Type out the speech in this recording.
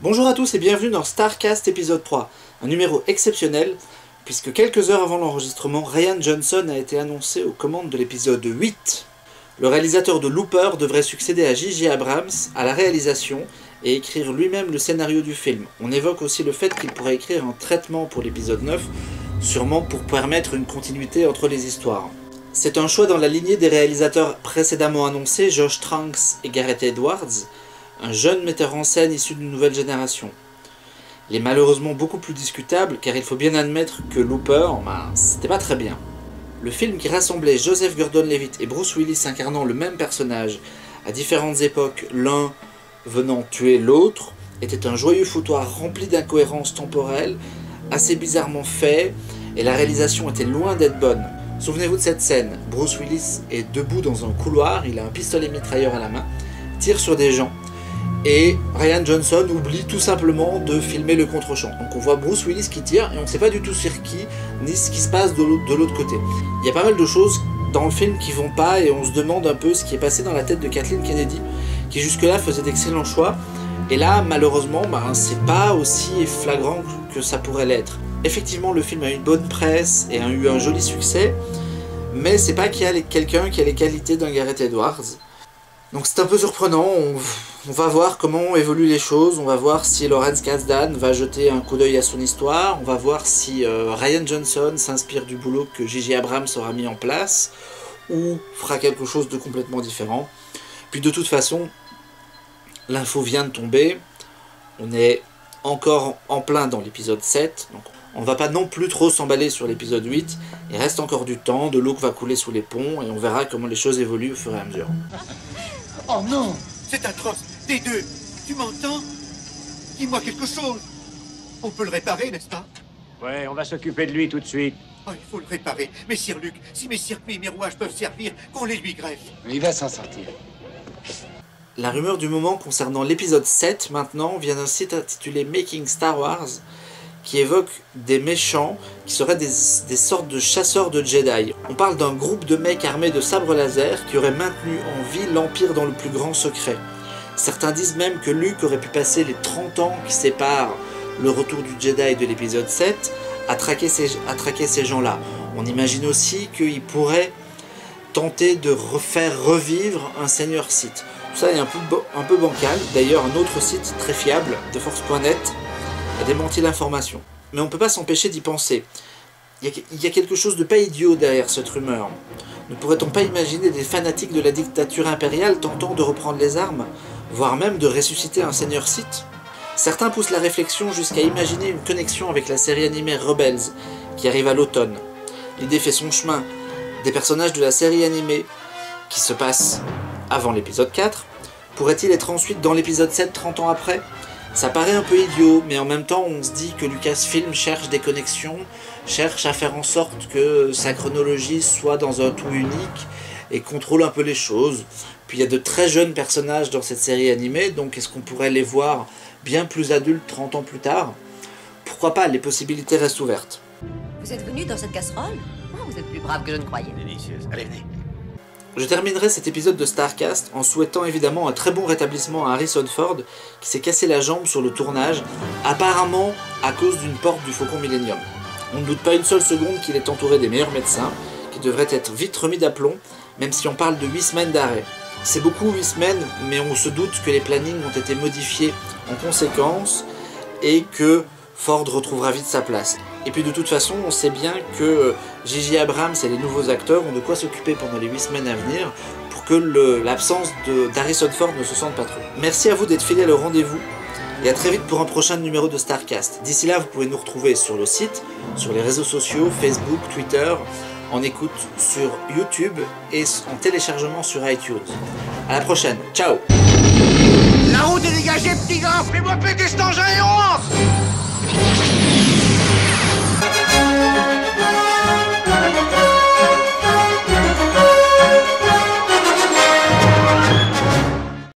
Bonjour à tous et bienvenue dans Starcast épisode 3, un numéro exceptionnel, puisque quelques heures avant l'enregistrement, Rian Johnson a été annoncé aux commandes de l'épisode 8. Le réalisateur de Looper devrait succéder à J.J. Abrams à la réalisation et écrire lui-même le scénario du film. On évoque aussi le fait qu'il pourrait écrire un traitement pour l'épisode 9, sûrement pour permettre une continuité entre les histoires. C'est un choix dans la lignée des réalisateurs précédemment annoncés, Josh Tranks et Gareth Edwards, un jeune metteur en scène issu d'une nouvelle génération. Il est malheureusement beaucoup plus discutable car il faut bien admettre que Looper, c'était pas très bien. Le film qui rassemblait Joseph Gordon-Levitt et Bruce Willis incarnant le même personnage à différentes époques, l'un venant tuer l'autre, était un joyeux foutoir rempli d'incohérences temporelles, assez bizarrement fait, et la réalisation était loin d'être bonne. Souvenez-vous de cette scène, Bruce Willis est debout dans un couloir, il a un pistolet mitrailleur à la main, tire sur des gens, et Rian Johnson oublie tout simplement de filmer le contre-champ. Donc on voit Bruce Willis qui tire et on ne sait pas du tout sur qui, ni ce qui se passe de l'autre côté. Il y a pas mal de choses dans le film qui vont pas et on se demande un peu ce qui est passé dans la tête de Kathleen Kennedy, qui jusque-là faisait d'excellents choix. Et là, malheureusement, c'est pas aussi flagrant que ça pourrait l'être. Effectivement, le film a eu une bonne presse et a eu un joli succès, mais c'est pas qu'il y a quelqu'un qui a les qualités d'un Gareth Edwards. Donc c'est un peu surprenant, on va voir comment évoluent les choses, on va voir si Lawrence Kasdan va jeter un coup d'œil à son histoire, on va voir si Rian Johnson s'inspire du boulot que J.J. Abrams aura mis en place, ou fera quelque chose de complètement différent. Puis de toute façon, l'info vient de tomber, on est encore en plein dans l'épisode 7, donc on va pas non plus trop s'emballer sur l'épisode 8, il reste encore du temps, de l'eau va couler sous les ponts, et on verra comment les choses évoluent au fur et à mesure. Oh non, c'est atroce, des deux, tu m'entends? Dis-moi quelque chose. On peut le réparer, n'est-ce pas? Ouais, on va s'occuper de lui tout de suite. Oh, il faut le réparer. Messire Luc, si mes circuits et mes rouages peuvent servir, qu'on les lui greffe. Il va s'en sortir. La rumeur du moment concernant l'épisode 7 maintenant vient d'un site intitulé Making Star Wars qui évoque des méchants qui seraient des sortes de chasseurs de Jedi. On parle d'un groupe de mecs armés de sabres laser qui auraient maintenu en vie l'Empire dans le plus grand secret. Certains disent même que Luke aurait pu passer les 30 ans qui séparent le retour du Jedi de l'épisode 7 à traquer ces gens-là. On imagine aussi qu'il pourrait tenter de faire revivre un Seigneur Sith. Tout ça est un peu bancal. D'ailleurs, un autre site très fiable, TheForce.net, a démenti l'information. Mais on ne peut pas s'empêcher d'y penser. Il y a quelque chose de pas idiot derrière cette rumeur. Ne pourrait-on pas imaginer des fanatiques de la dictature impériale tentant de reprendre les armes, voire même de ressusciter un Seigneur Sith? Certains poussent la réflexion jusqu'à imaginer une connexion avec la série animée Rebels, qui arrive à l'automne. L'idée fait son chemin. Des personnages de la série animée, qui se passent avant l'épisode 4, pourraient-ils être ensuite dans l'épisode 7 30 ans après? Ça paraît un peu idiot, mais en même temps on se dit que Lucasfilm cherche des connexions, cherche à faire en sorte que sa chronologie soit dans un tout unique et contrôle un peu les choses. Puis il y a de très jeunes personnages dans cette série animée, donc est-ce qu'on pourrait les voir bien plus adultes 30 ans plus tard? Pourquoi pas, les possibilités restent ouvertes. Vous êtes venu dans cette casserole? Oh, vous êtes plus brave que je ne croyais. Délicieuse. Allez, venez. Je terminerai cet épisode de Starcast en souhaitant évidemment un très bon rétablissement à Harrison Ford qui s'est cassé la jambe sur le tournage, apparemment à cause d'une porte du Faucon Millenium. On ne doute pas une seule seconde qu'il est entouré des meilleurs médecins, qui devraient être vite remis d'aplomb, même si on parle de 8 semaines d'arrêt. C'est beaucoup 8 semaines, mais on se doute que les plannings ont été modifiés en conséquence et que Ford retrouvera vite sa place. Et puis de toute façon, on sait bien que J.J. Abrams et les nouveaux acteurs ont de quoi s'occuper pendant les 8 semaines à venir pour que l'absence d'Harrison Ford ne se sente pas trop. Merci à vous d'être fidèles au rendez-vous et à très vite pour un prochain numéro de Starcast. D'ici là, vous pouvez nous retrouver sur le site, sur les réseaux sociaux, Facebook, Twitter, en écoute sur YouTube et en téléchargement sur iTunes. À la prochaine, ciao! La route est dégagée, petit gars. Fais-moi péter cet engin et